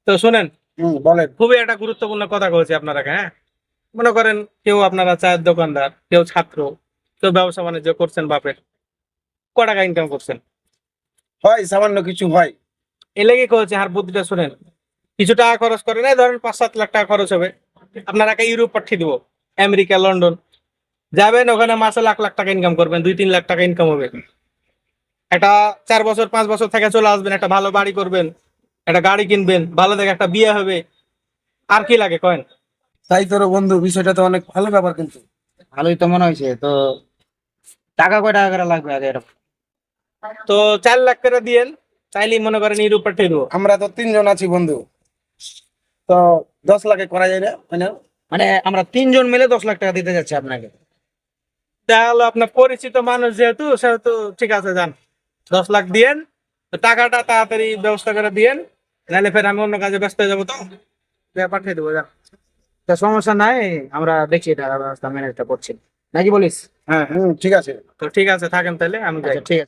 তো শোনেন, বলেন। খুবই একটা গুরুত্বপূর্ণ কথা বলছি আপনারা, হ্যাঁ। মনে করেন কেউ আপনারা চায়ের দোকানদার, কেউ ছাত্র, কেউ ব্যবসা বাণিজ্য করছেন, বাপের ক টাকা ইনকাম করছেন, হয় সামান্য কিছু হয়। এ লেগে করেছে আর বুদ্ধিটা শুনেন। কিছু টাকা খরচ করেন, এই ধরেন 5-7 লাখ টাকা খরচ হবে, আপনারাকে ইউরোপ পাঠিয়ে দিব, আমেরিকা, লন্ডন যাবেন, ওখানে মাসে লাখ লাখ টাকা ইনকাম করবেন, 2-3 লাখ টাকা ইনকাম হবে। একটা 4 বছর 5 বছর থেকে চলে আসবেন, একটা ভালো বাড়ি করবেন, একটা গাড়ি কিনবেন, ভালো দেখে একটা বিয়ে হবে, আর কি লাগে কয়েন? তাই তোর বন্ধু, বিষয়টা তো অনেক ভালো ব্যাপার কিন্তু। ভালোই তো মনে হয়েছে তো। টাকা কয় টাকা করে লাগবে আগে এরকম? তো 4 লাখ করে দিয়েন, চাইলেই মনে করেন ইউরোপ পাঠিয়ে দেবো। আমরা তো 3 জন আছি বন্ধু, তো 10 লাখে করা যায় না? মানে আমরা 3 জন মিলে 10 লাখ টাকা দিতে যাচ্ছি আপনাকে। তাহলে আপনার পরিচিত মানুষ যেহেতু, সেহেতু ঠিক আছে, যান 10 লাখ দিয়েন। তো টাকাটা তাড়াতাড়ি ব্যবস্থা করে দিয়েন, নাহলে ফের আমি অন্য কাজে ব্যস্ত হয়ে যাবো, তো দিয়ে পাঠিয়ে দেবো, যান। তা সমস্যা নাই, আমরা দেখছি টাকা ব্যবস্থা ম্যানেজটা করছি, নাকি বলিস? হ্যাঁ হ্যাঁ, ঠিক আছে। তো ঠিক আছে, থাকেন তাহলে, আমি যাই। আচ্ছা ঠিক আছে।